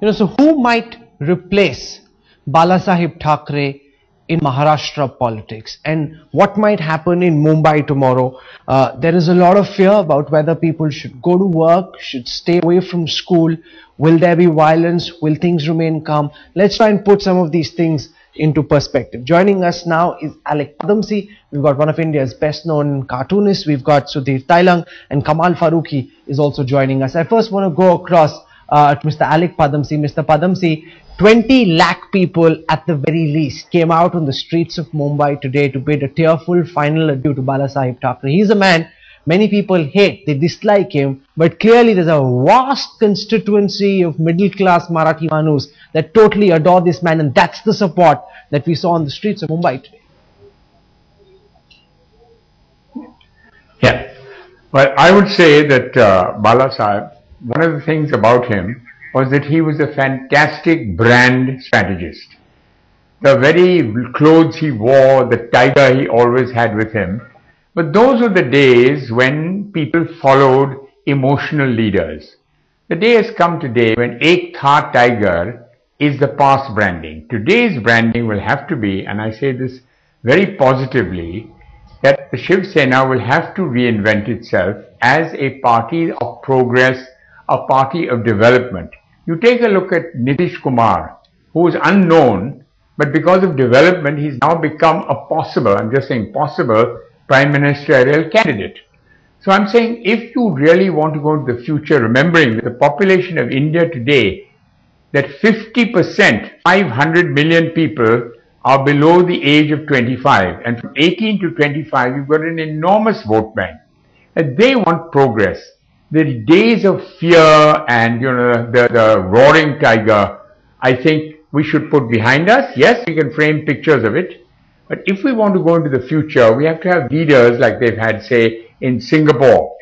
So who might replace Balasaheb Thackeray in Maharashtra politics, and what might happen in Mumbai tomorrow? There is a lot of fear about whether people should go to work, should stay away from school. Will there be violence? Will things remain calm? Let's try and put some of these things into perspective. Joining us now is Alec Padamsee. We've got one of India's best known cartoonists. We've got Sudhir Thailang, and Kamal Farooqi is also joining us. I first want to go across to Mr. Alec Padamsee. Mr. Padamsee, 20 lakh people at the very least came out on the streets of Mumbai today to bid a tearful final adieu to Balasaheb Thackeray. He's a man many people hate, they dislike him, but clearly there's a vast constituency of middle class Marathi Manus that totally adore this man, and that's the support that we saw on the streets of Mumbai today. Yeah, well, I would say that Balasaheb, one of the things about him was that he was a fantastic brand strategist. The very clothes he wore, the tiger he always had with him. But those were the days when people followed emotional leaders. The day has come today when Ek Tha Tiger is the past branding. Today's branding will have to be, and I say this very positively, that the Shiv Sena will have to reinvent itself as a party of progress, a party of development. You take a look at Nitish Kumar, who is unknown, but because of development, he's now become a possible, I'm just saying possible, Prime Ministerial candidate. So I'm saying if you really want to go into the future, remembering that the population of India today, that 50%, 500 million people are below the age of 25, and from 18 to 25, you've got an enormous vote bank. And they want progress. The days of fear and the roaring tiger, I think we should put behind us. Yes, we can frame pictures of it. But if we want to go into the future, we have to have leaders like they've had, say, in Singapore,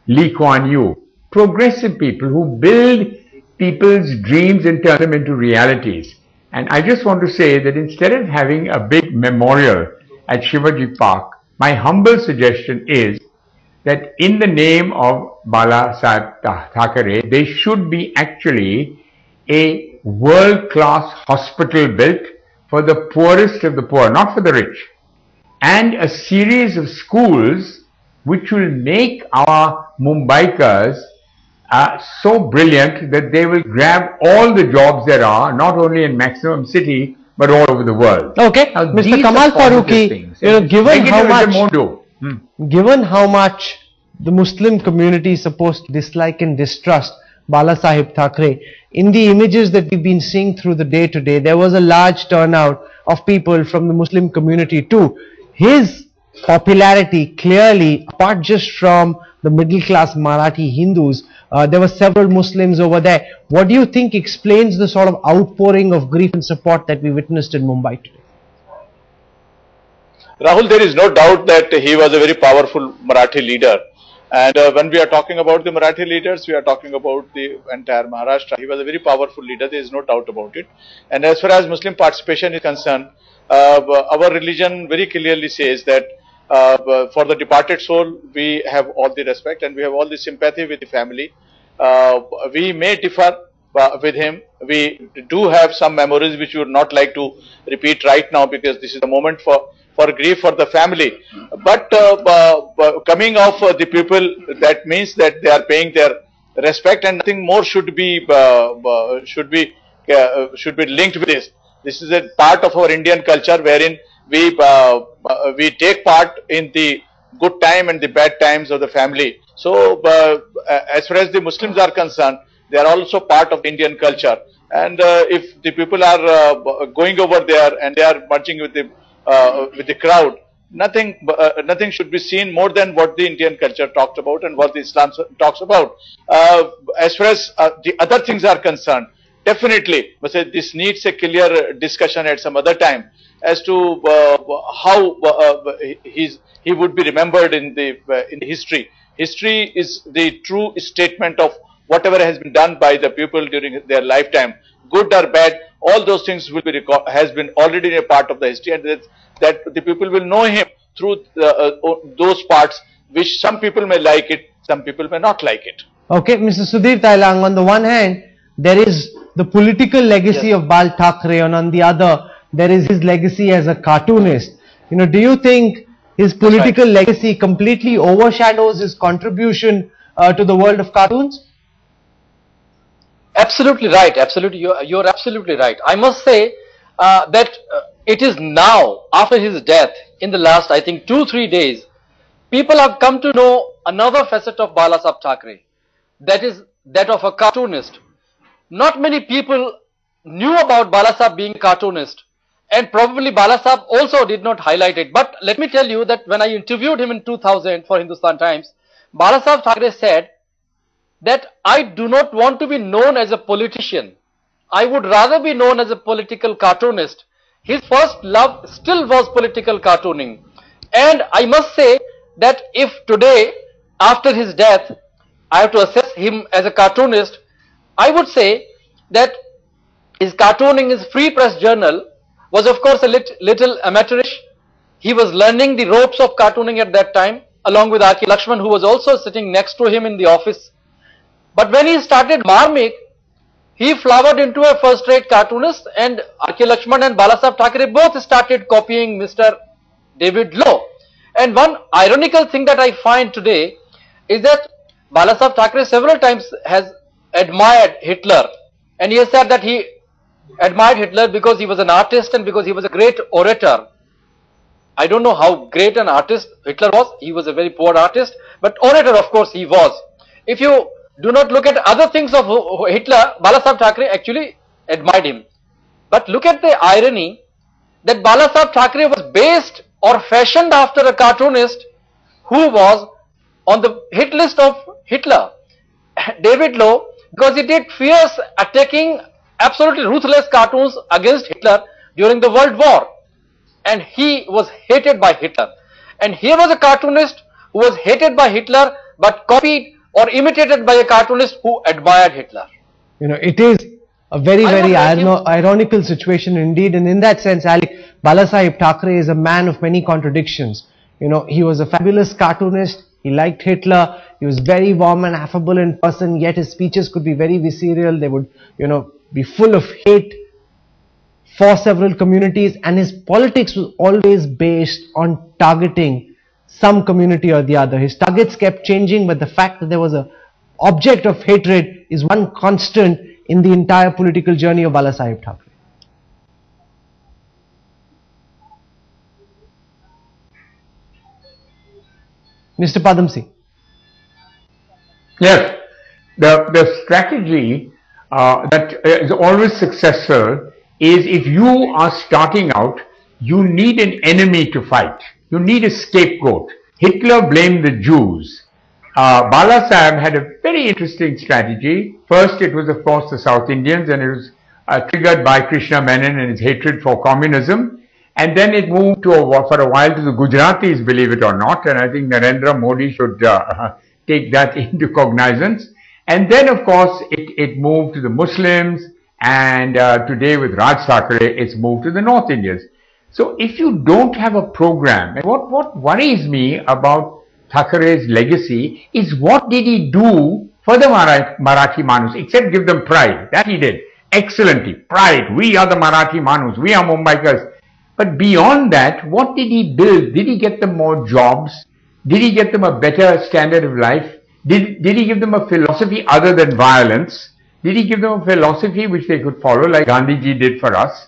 Lee Kuan Yew, progressive people who build people's dreams and turn them into realities. And I just want to say that instead of having a big memorial at Shivaji Park, my humble suggestion is that in the name of Balasaheb Thackeray, there should be actually a world-class hospital built for the poorest of the poor, not for the rich, and a series of schools which will make our Mumbaikas so brilliant that they will grab all the jobs there are, not only in maximum city, but all over the world. Okay, now, Mr. Kamal Farooqi, given how much the Muslim community is supposed to dislike and distrust Balasaheb Thackeray, in the images that we've been seeing through the day today, there was a large turnout of people from the Muslim community too. His popularity clearly, apart just from the middle class Marathi Hindus, there were several Muslims over there. What do you think explains the sort of outpouring of grief and support that we witnessed in Mumbai today? Rahul, there is no doubt that he was a very powerful Marathi leader. And when we are talking about the Marathi leaders, we are talking about the entire Maharashtra. He was a very powerful leader, there is no doubt about it. And as far as Muslim participation is concerned, our religion very clearly says that for the departed soul, we have all the respect and we have all the sympathy with the family. We may differ with him. We do have some memories which we would not like to repeat right now because this is the moment for grief for the family. But coming off the people, that means that they are paying their respect, and nothing more should be linked with this. This is a part of our Indian culture wherein we take part in the good time and the bad times of the family. So as far as the Muslims are concerned, they are also part of Indian culture. And if the people are going over there and they are merging with the crowd, nothing should be seen more than what the Indian culture talked about and what the Islam talks about. As far as the other things are concerned, definitely, but this needs a clear discussion at some other time as to how he would be remembered in history. History is the true statement of whatever has been done by the people during their lifetime, good or bad. All those things will be has been already a part of the history, and that the people will know him through those parts, which some people may like it, some people may not like it. Okay, Mr. Sudhir Thailang, on the one hand, there is the political legacy of Bal Thackeray, and on the other, there is his legacy as a cartoonist. Do you think his political legacy completely overshadows his contribution to the world of cartoons? Absolutely right. Absolutely, you're absolutely right. I must say that it is now, after his death, in the last, I think, 2-3 days, people have come to know another facet of Balasaheb Thackeray. That is that of a cartoonist. Not many people knew about Balasaheb being a cartoonist, and probably Balasaheb also did not highlight it. But let me tell you that when I interviewed him in 2000 for Hindustan Times, Balasaheb Thackeray said that I do not want to be known as a politician. I would rather be known as a political cartoonist. His first love still was political cartooning. And I must say that if today, after his death, I have to assess him as a cartoonist, I would say that his cartooning, his Free Press Journal, was of course a little amateurish. He was learning the ropes of cartooning at that time, along with R.K. Lakshman, who was also sitting next to him in the office. But when he started Marmik, he flowered into a first-rate cartoonist, and R.K. Lakshman and Balasaheb Thackeray both started copying Mr. David Low. And one ironical thing that I find today is that Balasaheb Thackeray several times has admired Hitler, and he has said that he admired Hitler because he was an artist and because he was a great orator. I don't know how great an artist Hitler was. He was a very poor artist, but orator, of course, he was. If you do not look at other things of Hitler, Balasaheb Thackeray actually admired him. But look at the irony that Balasaheb Thackeray was based or fashioned after a cartoonist who was on the hit list of Hitler, David Low, because he did fierce attacking, absolutely ruthless cartoons against Hitler during the World War, and he was hated by Hitler. And here was a cartoonist who was hated by Hitler but copied or imitated by a cartoonist who admired Hitler. It is a very ironical situation indeed, and in that sense, Balasaheb Thackeray is a man of many contradictions. He was a fabulous cartoonist. He liked Hitler. He was very warm and affable in person, yet his speeches could be very visceral. They would, be full of hate for several communities, and his politics was always based on targeting some community or the other. His targets kept changing, but the fact that there was an object of hatred is one constant in the entire political journey of Balasaheb Thackeray. Mr. Padamsi. Yes, the strategy that is always successful is if you are starting out, you need an enemy to fight. You need a scapegoat. Hitler blamed the Jews. Balasaheb had a very interesting strategy. First, it was of course the South Indians, and it was triggered by Krishna Menon and his hatred for communism. And then it moved to for a while to the Gujaratis, believe it or not, and I think Narendra Modi should take that into cognizance. And then, of course, it moved to the Muslims, and today with Raj Thackeray, it's moved to the North Indians. So if you don't have a program, and what worries me about Thackeray's legacy is what did he do for the Marathi Manus, except give them pride. That he did excellently. Pride. We are the Marathi Manus. We are Mumbaikars. But beyond that, what did he build? Did he get them more jobs? Did he get them a better standard of life? Did he give them a philosophy other than violence? Did he give them a philosophy which they could follow like Gandhiji did for us?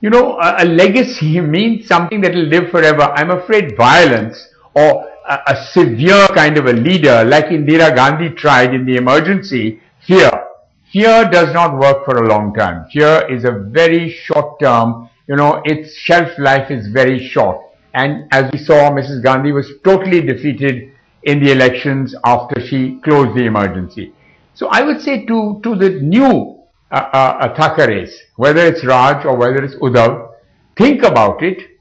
A legacy means something that will live forever. I'm afraid violence or a severe kind of a leader like Indira Gandhi tried in the emergency, fear. Fear does not work for a long time. Fear is a very short term, its shelf life is very short. And as we saw, Mrs. Gandhi was totally defeated in the elections after she closed the emergency. So I would say to the new Thackeray's, whether it's Raj or whether it's Uddhav, think about it.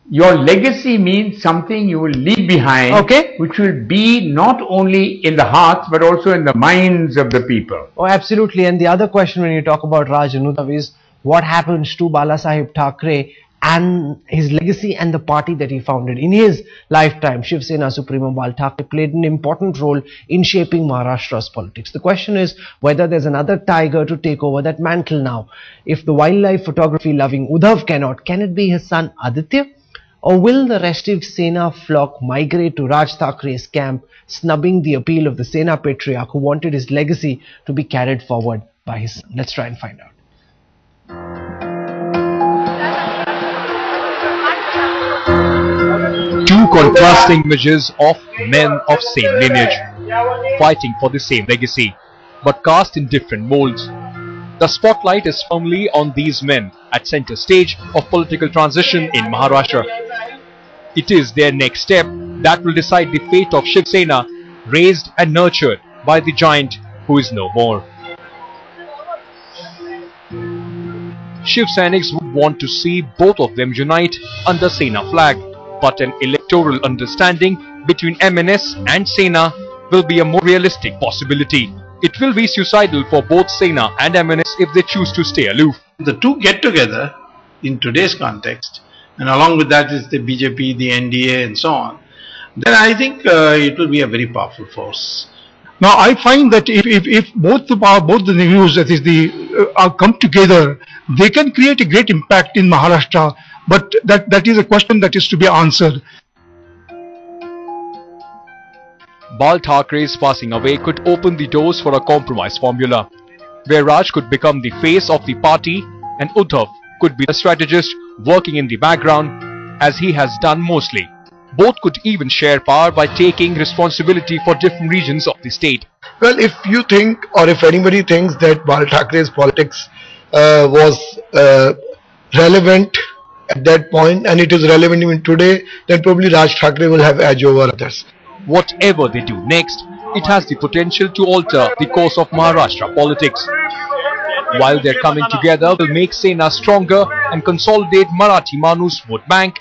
Your legacy means something you will leave behind, which will be not only in the hearts but also in the minds of the people. Oh, absolutely. And the other question when you talk about Raj and Uddhav is what happens to Balasaheb Thackeray and his legacy and the party that he founded. In his lifetime, Shiv Sena Supremo Bal Thackeray played an important role in shaping Maharashtra's politics. The question is whether there's another tiger to take over that mantle now. If the wildlife photography loving Uddhav cannot, can it be his son Aditya? Or will the restive Sena flock migrate to Raj Thackeray's camp, snubbing the appeal of the Sena patriarch who wanted his legacy to be carried forward by his son? Let's try and find out. Two contrasting images of men of same lineage, fighting for the same legacy, but cast in different molds. The spotlight is firmly on these men at center stage of political transition in Maharashtra. It is their next step that will decide the fate of Shiv Sena, raised and nurtured by the giant who is no more. Shiv Senics would want to see both of them unite under Sena flag, but an electoral understanding between MNS and Sena will be a more realistic possibility. It will be suicidal for both Sena and MNS if they choose to stay aloof. The two get together in today's context, and along with that is the BJP, the NDA and so on, then I think it will be a very powerful force. Now I find that if both the views, that is come together, they can create a great impact in Maharashtra, but that is a question that is to be answered. Bal Thackerays passing away could open the doors for a compromise formula, where Raj could become the face of the party and Uddhav could be the strategist working in the background, as he has done mostly. Both could even share power by taking responsibility for different regions of the state. Well, if you think, or if anybody thinks that Bal Thackeray's politics was relevant at that point, and it is relevant even today, then probably Raj Thackeray will have edge over others. Whatever they do next, it has the potential to alter the course of Maharashtra politics. While their coming together will make Sena stronger and consolidate Marathi Manus vote bank,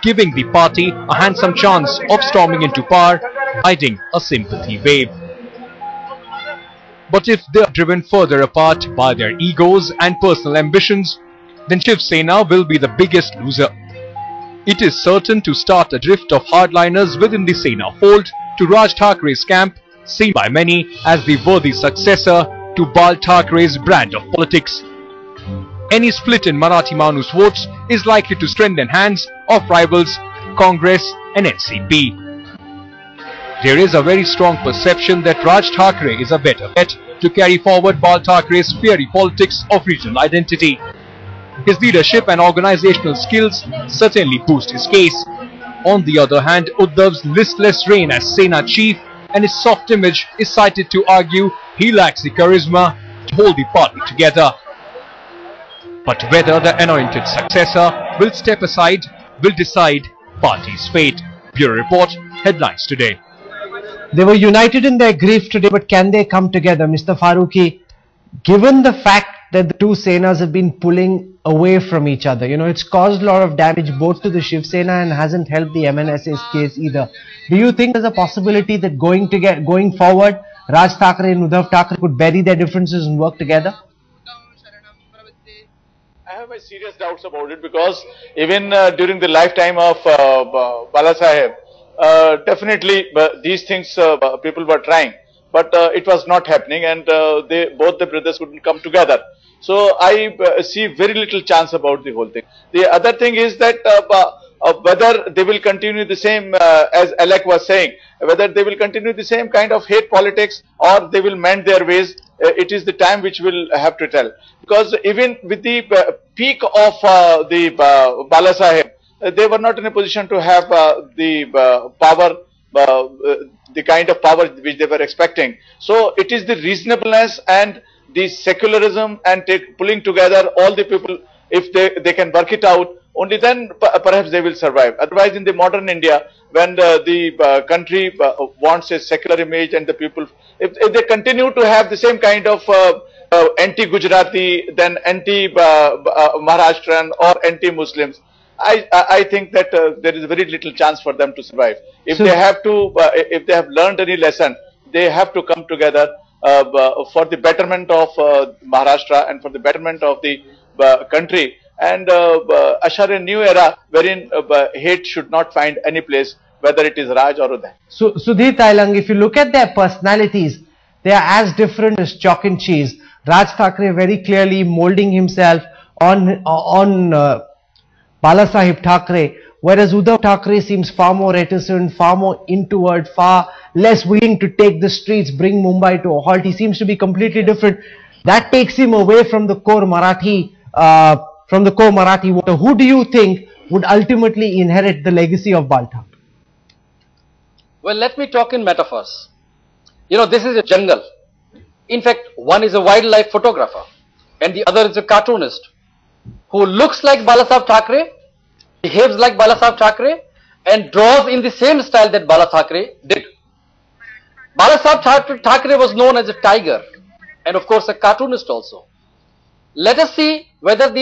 giving the party a handsome chance of storming into power, riding a sympathy wave. But if they are driven further apart by their egos and personal ambitions, then Shiv Sena will be the biggest loser. It is certain to start a drift of hardliners within the Sena fold to Raj Thackeray's camp, seen by many as the worthy successor to Bal Thackeray's brand of politics. Any split in Marathi Manus votes is likely to strengthen hands of rivals Congress and NCP. There is a very strong perception that Raj Thackeray is a better bet to carry forward Bal Thackeray's fiery politics of regional identity. His leadership and organizational skills certainly boost his case. On the other hand, Uddhav's listless reign as Sena chief and his soft image is cited to argue he lacks the charisma to hold the party together. But whether the anointed successor will step aside will decide party's fate. Bureau Report, headlines today. They were united in their grief today, but can they come together? Mr. Farooqi, given the fact that the two Senas have been pulling away from each other, it's caused a lot of damage both to the Shiv Sena and hasn't helped the MNS's case either. Do you think there's a possibility that going forward, Raj Thackeray and Uddhav Thackeray could bury their differences and work together? I have my serious doubts about it, because even during the lifetime of Balasaheb, definitely these things people were trying, but it was not happening, and both the brothers couldn't come together. So I see very little chance about the whole thing. The other thing is that whether they will continue the same, as Alec was saying, whether they will continue the same kind of hate politics or they will mend their ways, it is the time which will have to tell. Because even with the peak of the Balasaheb, they were not in a position to have the power, the kind of power which they were expecting. So it is the reasonableness and the secularism and pulling together all the people, if they can work it out, only then perhaps they will survive. Otherwise, in the modern India, when the country wants a secular image and the people, if they continue to have the same kind of anti-Gujarati, then anti-Maharashtrian or anti-Muslims, I think that there is very little chance for them to survive. If they have to, if they have learned any lesson, they have to come together for the betterment of Maharashtra and for the betterment of the country. and usher a new era wherein hate should not find any place, whether it is Raj or Uddhav. So, Sudhir Thailang, if you look at their personalities, they are as different as chalk and cheese. Raj Thackeray very clearly molding himself on Balasaheb Thackeray, whereas Uddhav Thackeray seems far more reticent, far more introvert, far less willing to take the streets, bring Mumbai to a halt. He seems to be completely different. That takes him away from the core Marathi, voter. Who do you think would ultimately inherit the legacy of Bal Thackeray? Well, let me talk in metaphors. You know, this is a jungle. In fact, one is a wildlife photographer and the other is a cartoonist who looks like Balasaheb Thackeray, behaves like Balasaheb Thackeray, and draws in the same style that Bal Thackeray did. Balasaheb Thackeray was known as a tiger and of course a cartoonist also. Let us see whether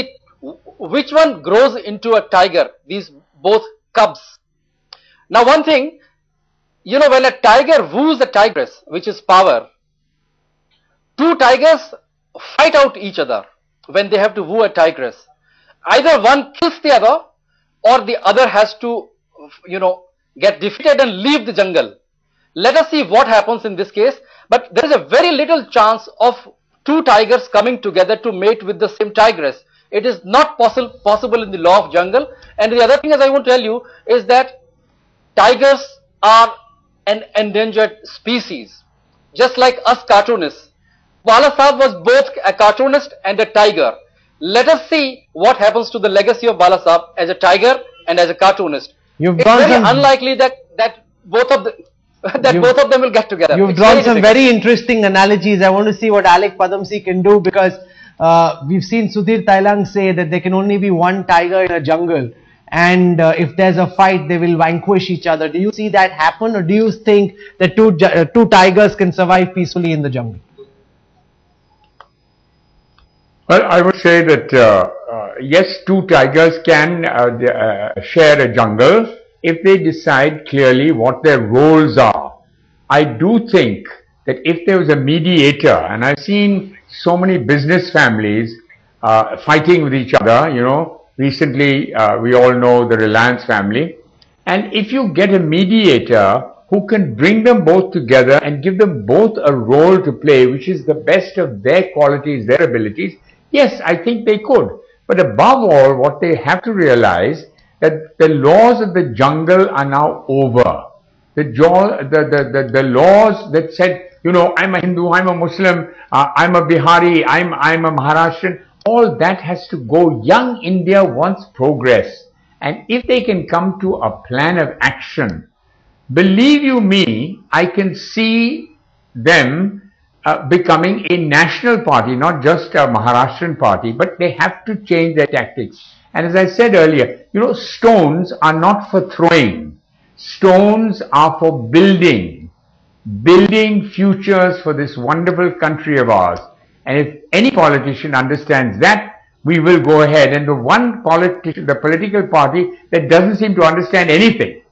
which one grows into a tiger, these both cubs. Now one thing, you know, when a tiger woos a tigress, which is power, two tigers fight out each other when they have to woo a tigress. Either one kills the other or the other has to, you know, get defeated and leave the jungle. Let us see what happens in this case. But there is a very little chance of two tigers coming together to mate with the same tigress. It is not possible in the law of jungle. And the other thing as I want to tell you is that tigers are an endangered species. Just like us cartoonists. Balasaheb was both a cartoonist and a tiger. Let us see what happens to the legacy of Balasaheb as a tiger and as a cartoonist. It's very unlikely that both of them will get together. You've drawn some very interesting analogies. I want to see what Alec Padamsee can do, because we've seen Sudhir Thailang say that there can only be one tiger in a jungle, and if there's a fight they will vanquish each other. Do you see that happen, or do you think that two tigers can survive peacefully in the jungle? Well, I would say that yes, two tigers can share a jungle if they decide clearly what their roles are. I do think that if there was a mediator, and I've seen so many business families fighting with each other, you know, recently we all know the Reliance family, and if you get a mediator who can bring them both together and give them both a role to play, which is the best of their qualities, their abilities, yes, I think they could. But above all, what they have to realize that the laws of the jungle are now over. The laws that said, you know, I'm a Hindu, I'm a Muslim, I'm a Bihari, I'm a Maharashtrian, all that has to go. Young India wants progress. And if they can come to a plan of action, believe you me, I can see them becoming a national party, not just a Maharashtrian party, but they have to change their tactics. And as I said earlier, you know, stones are not for throwing. Stones are for building futures for this wonderful country of ours. And if any politician understands that, we will go ahead. And the one politician, the political party that doesn't seem to understand anything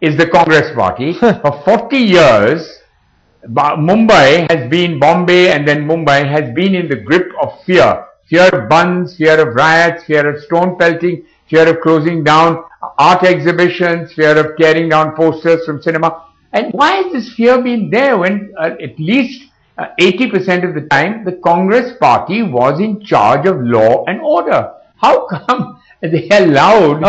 is the Congress party. For 40 years, Bombay and then Mumbai has been in the grip of fear. Fear of buns, fear of riots, fear of stone pelting, fear of closing down art exhibitions, fear of tearing down posters from cinema. And why has this fear been there when at least 80% of the time the Congress party was in charge of law and order? How come they allowed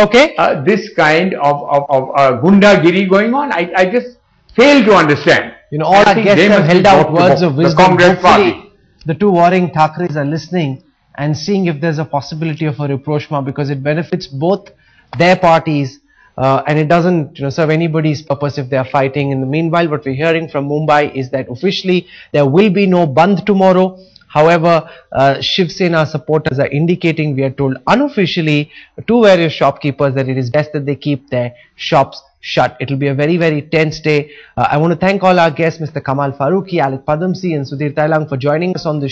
this kind of gundagiri going on? I just fail to understand. You know, all our guests have held out words of wisdom. Hopefully, the two warring Thackerays are listening and seeing if there's a possibility of a rapprochement, because it benefits both their parties and it doesn't, you know, serve anybody's purpose if they are fighting. In the meanwhile, what we're hearing from Mumbai is that officially there will be no bandh tomorrow. However, Shiv Sena supporters are indicating, we are told unofficially to various shopkeepers, that it is best that they keep their shops shut. It will be a very, very tense day. I want to thank all our guests, Mr. Kamal Farooqui, Alec Padamsee and Sudhir Thailang, for joining us on this show.